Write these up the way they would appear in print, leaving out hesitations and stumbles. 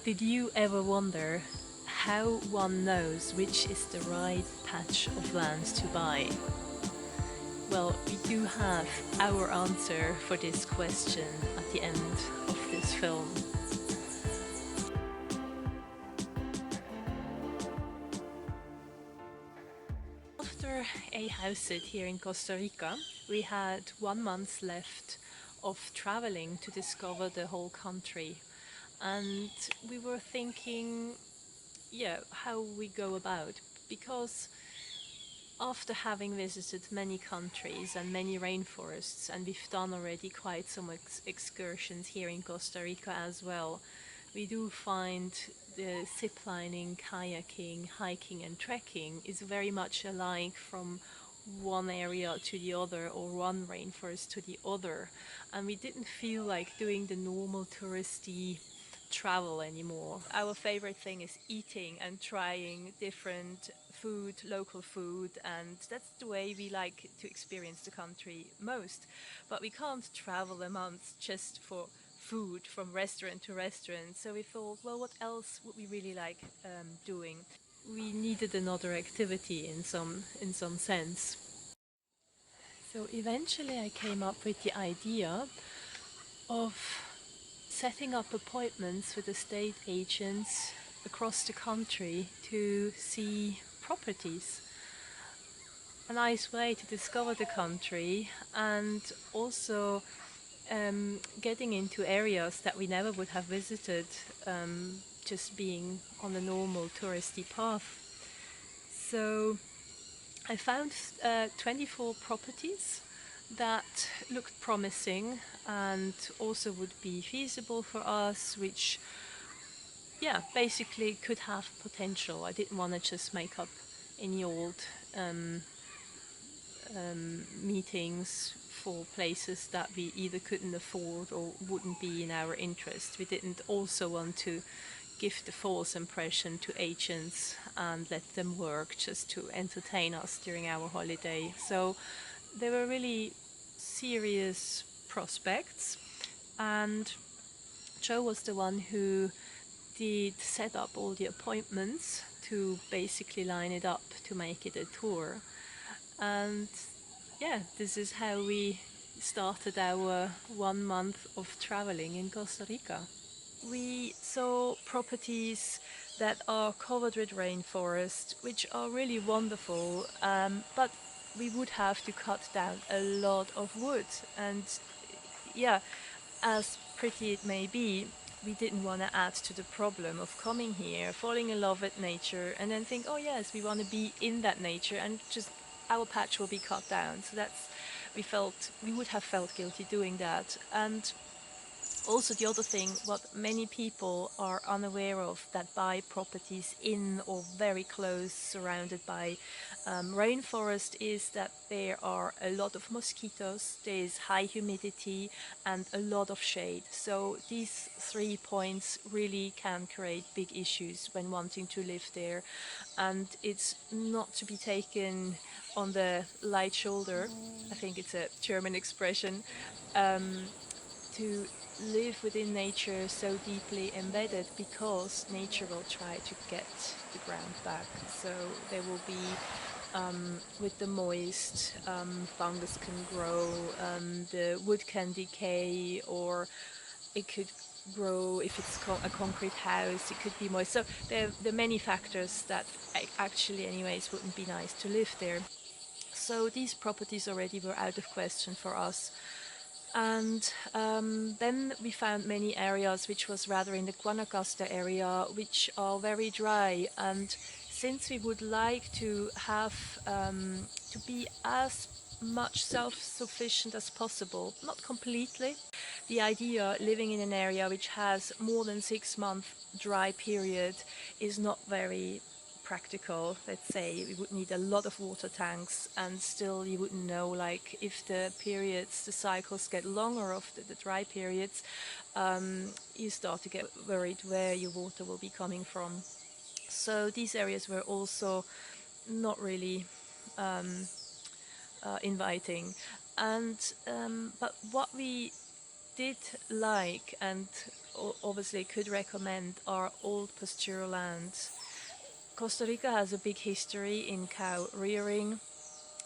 Did you ever wonder how one knows which is the right patch of land to buy? Well, we do have our answer for this question at the end of this film. After a house sit here in Costa Rica, we had 1 month left of traveling to discover the whole country. And we were thinking, yeah, how we go about. Because after having visited many countries and many rainforests, and we've done already quite some excursions here in Costa Rica as well, we do find the ziplining, kayaking, hiking, and trekking is very much alike from one area to the other or one rainforest to the other. And we didn't feel like doing the normal touristy travel anymore. Our favorite thing is eating and trying different food, local food, and that's the way we like to experience the country most. But we can't travel a month just for food from restaurant to restaurant. So we thought, well, what else would we really like doing? We needed another activity in some sense. So eventually I came up with the idea of setting up appointments with estate agents across the country to see properties. A nice way to discover the country and also getting into areas that we never would have visited just being on a normal touristy path. So I found 24 properties that looked promising and also would be feasible for us, which, yeah, basically could have potential. I didn't want to just make up any old um, meetings for places that we either couldn't afford or wouldn't be in our interest. We didn't also want to give the false impression to agents and let them work just to entertain us during our holiday. So they were really serious prospects, and Joe was the one who did set up all the appointments to basically line it up to make it a tour. And yeah, this is how we started our 1 month of traveling in Costa Rica. We saw properties that are covered with rainforest, which are really wonderful, but we would have to cut down a lot of wood. And yeah, as pretty it may be, we didn't want to add to the problem of coming here, falling in love with nature, and then think, oh yes, we want to be in that nature, and just our patch will be cut down. So that's, we would have felt guilty doing that. And also, the other thing, what many people are unaware of that buy properties in or very close, surrounded by rainforest, is that there are a lot of mosquitoes, there is high humidity, and a lot of shade. So these 3 points really can create big issues when wanting to live there. And it's not to be taken on the light shoulder. I think it's a German expression. To live within nature so deeply embedded, because nature will try to get the ground back. So there will be, with the moist, fungus can grow, the wood can decay, or it could grow if it's a concrete house, it could be moist. So there are many factors that actually anyways wouldn't be nice to live there. So these properties already were out of question for us. And then we found many areas which was rather in the Guanacaste area, which are very dry. And since we would like to have to be as much self-sufficient as possible, not completely, the idea living in an area which has more than 6 month dry period is not very practical. Let's say we would need a lot of water tanks, and still you wouldn't know, like, if the periods, the cycles get longer of the dry periods, you start to get worried where your water will be coming from. So these areas were also not really inviting. And but what we did like and obviously could recommend are old pastoral lands. Costa Rica has a big history in cow rearing.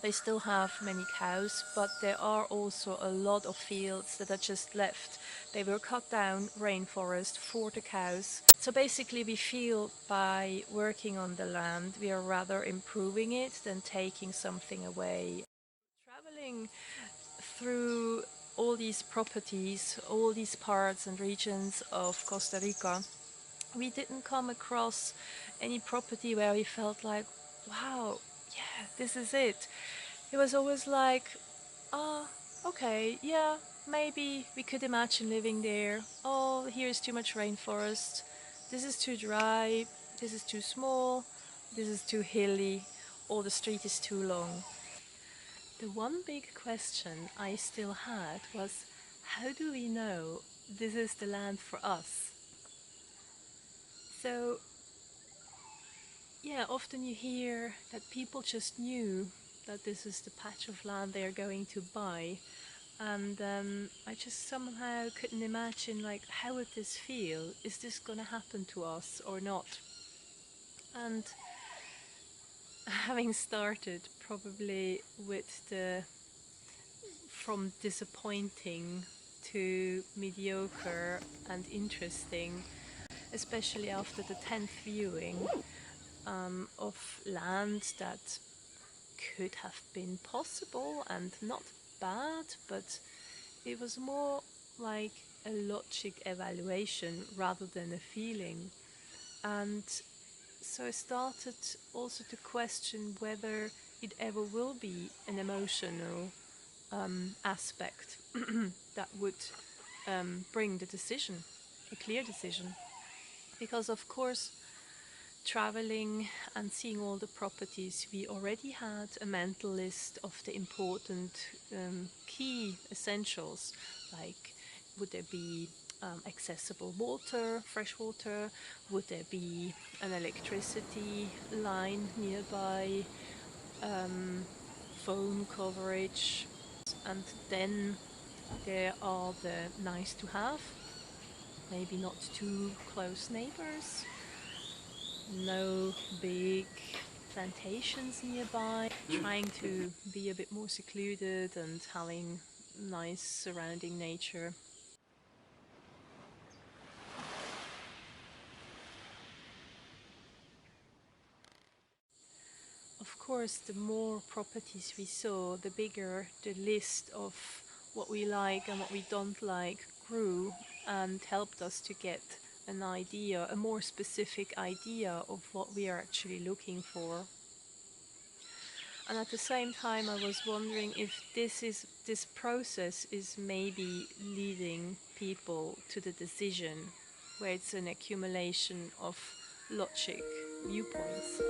They still have many cows, but there are also a lot of fields that are just left. They were cut down, rainforest for the cows. So basically, we feel by working on the land, we are rather improving it than taking something away. Traveling through all these properties, all these parts and regions of Costa Rica, we didn't come across any property where we felt like, wow, yeah, this is it. It was always like, ah, okay, yeah, maybe we could imagine living there. Oh, here's too much rainforest. This is too dry. This is too small. This is too hilly. Or the street is too long. The one big question I still had was, how do we know this is the land for us? So, yeah, often you hear that people just knew that this is the patch of land they're going to buy. And I just somehow couldn't imagine, like, how would this feel? Is this gonna happen to us or not? And having started probably with the from disappointing to mediocre and interesting, especially after the 10th viewing of land that could have been possible and not bad, but it was more like a logic evaluation rather than a feeling. And so I started also to question whether it ever will be an emotional aspect that would bring the decision, a clear decision. Because, of course, traveling and seeing all the properties, we already had a mental list of the important key essentials, like would there be accessible water, fresh water, would there be an electricity line nearby, phone coverage, and then there are the nice to have, maybe not too close neighbors, no big plantations nearby, trying to be a bit more secluded and having nice surrounding nature. Of course, the more properties we saw, the bigger the list of what we like and what we don't like grew and helped us to get an idea, a more specific idea of what we are actually looking for. And at the same time, I was wondering if this process is maybe leading people to the decision where it's an accumulation of logic viewpoints.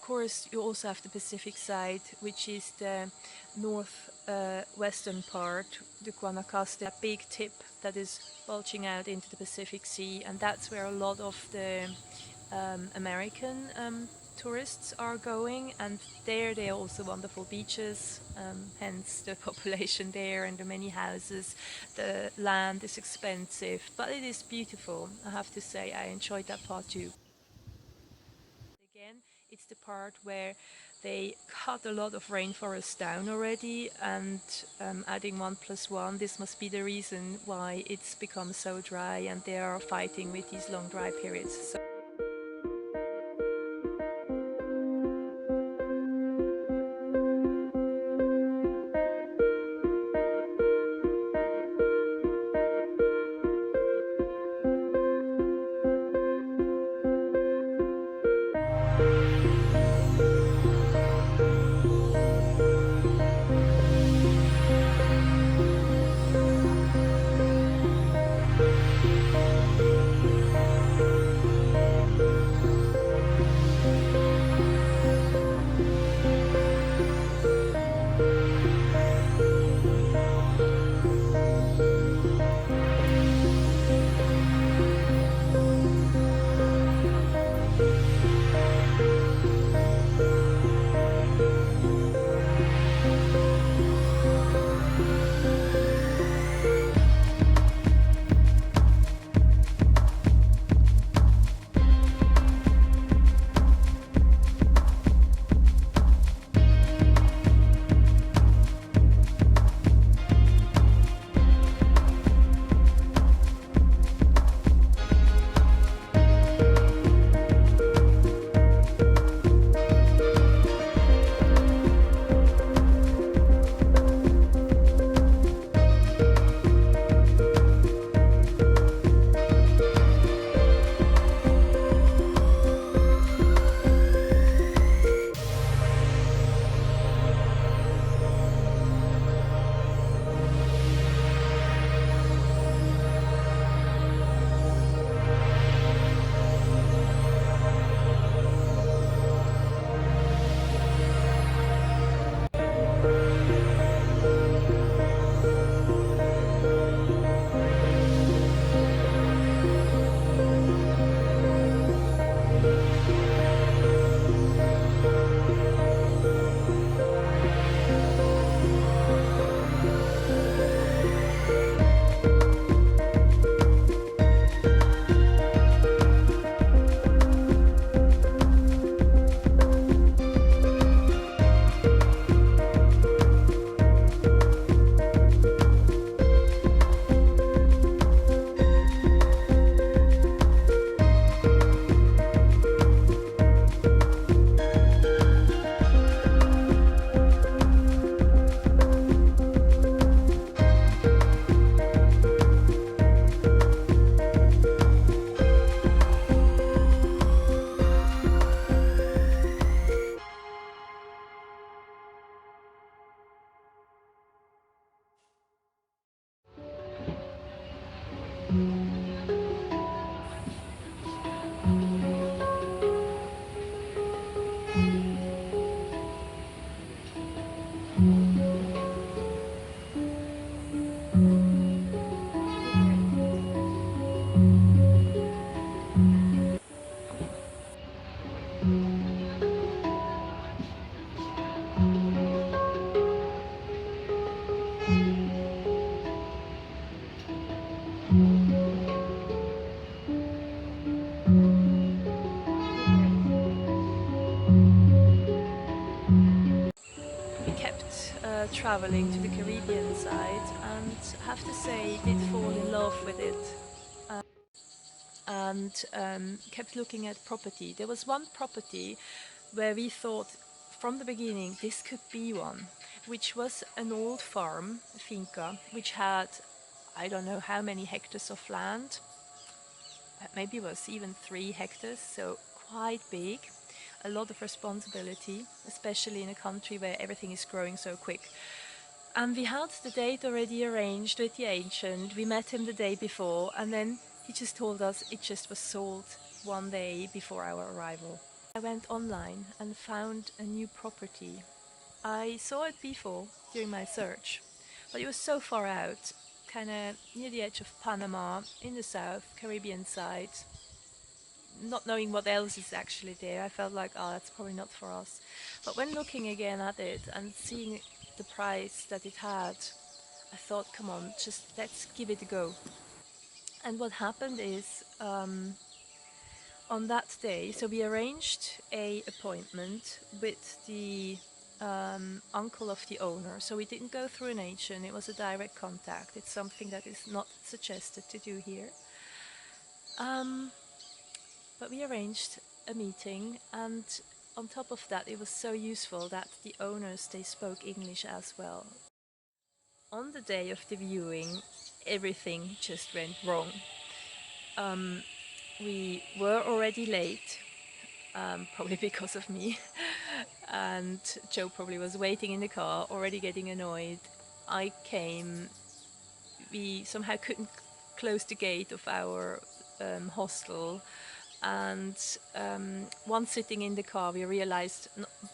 course, you also have the Pacific side, which is the north western part, the Guanacaste, that big tip that is bulging out into the Pacific Sea, and that's where a lot of the American tourists are going, and there are also wonderful beaches, hence the population there and the many houses. The land is expensive, but it is beautiful. I have to say, I enjoyed that part too. Again, it's the part where they cut a lot of rainforest down already, and adding one plus one, this must be the reason why it's become so dry, and they are fighting with these long dry periods. So we kept traveling to the Caribbean side, and I have to say, did fall in love with it. And kept looking at property. There was one property where we thought from the beginning this could be one, which was an old farm, a finca, which had, I don't know how many hectares of land, maybe it was even 3 hectares, so quite big. A lot of responsibility, especially in a country where everything is growing so quick. And we had the date already arranged with the agent. We met him the day before, and then he just told us it just was sold one day before our arrival. I went online and found a new property. I saw it before during my search, but it was so far out, kind of near the edge of Panama in the south, Caribbean side. Not knowing what else is actually there, I felt like, oh, that's probably not for us. But when looking again at it and seeing the price that it had, I thought, come on, just let's give it a go. And what happened is, on that day, so we arranged a appointment with the uncle of the owner. So we didn't go through an agent; it was a direct contact. It's something that is not suggested to do here. Um, but we arranged a meeting, and on top of that, it was so useful that the owners they spoke English as well. On the day of the viewing, everything just went wrong. Um, we were already late, probably because of me. And Joe probably was waiting in the car, already getting annoyed. I came, we somehow couldn't close the gate of our hostel. And once sitting in the car, we realized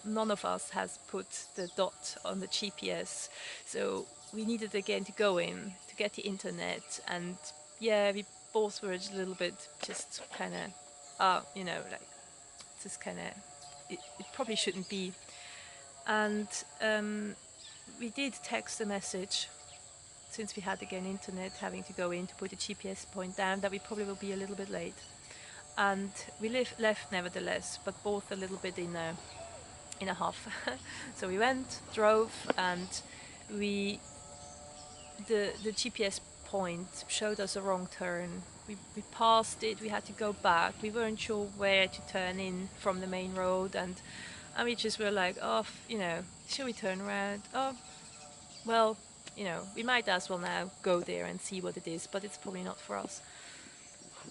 none of us has put the dot on the GPS. So we needed again to go in to get the internet. And yeah, we both were a little bit just kind of, like just kind of, it probably shouldn't be. And we did text a message since we had again internet, having to go in to put the GPS point down, that we probably will be a little bit late. And we left nevertheless, but both a little bit in a huff. So we went, drove, and we the GPS point showed us a wrong turn. We passed it. We had to go back. We weren't sure where to turn in from the main road, and we just were like, oh, should we turn around? Oh, well, we might as well now go there and see what it is, but it's probably not for us.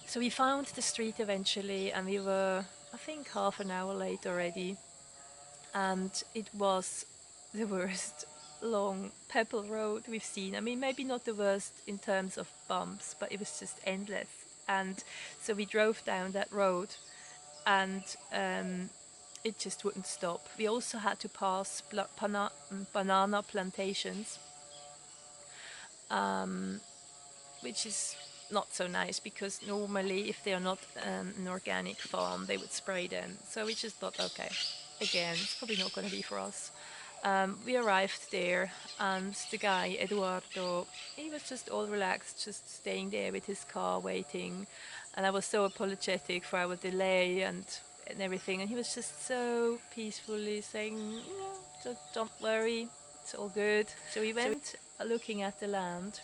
So we found the street eventually, and we were, I think, half an hour late already. And it was the worst long pebble road we've seen. I mean, maybe not the worst in terms of bumps, but it was just endless. And so we drove down that road, and it just wouldn't stop. We also had to pass banana plantations, which is not so nice, because normally if they are not an organic farm, they would spray them. So we just thought, okay, again, it's probably not going to be for us. We arrived there, and the guy, Eduardo, he was just all relaxed, just staying there with his car waiting. And I was so apologetic for our delay and everything. And he was just so peacefully saying, don't worry, it's all good. So we went looking at the land,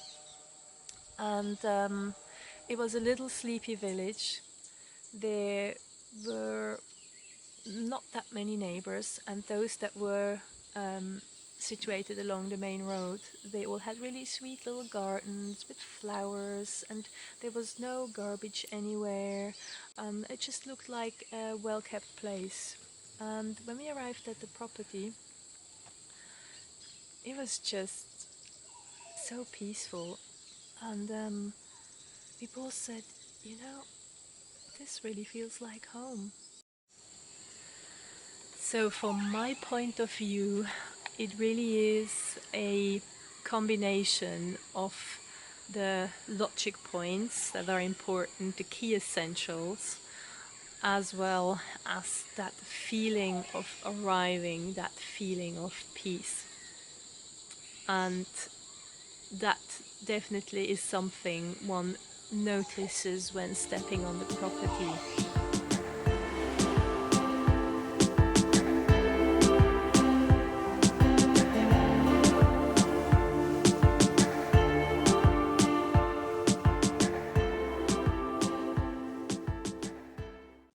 and it was a little sleepy village. There were not that many neighbors, and those that were situated along the main road, they all had really sweet little gardens with flowers, and there was no garbage anywhere. It just looked like a well-kept place. And when we arrived at the property, it was just so peaceful. And we both said, this really feels like home. So, from my point of view, it really is a combination of the logic points that are important, the key essentials, as well as that feeling of arriving, that feeling of peace. And that definitely is something one notices when stepping on the property.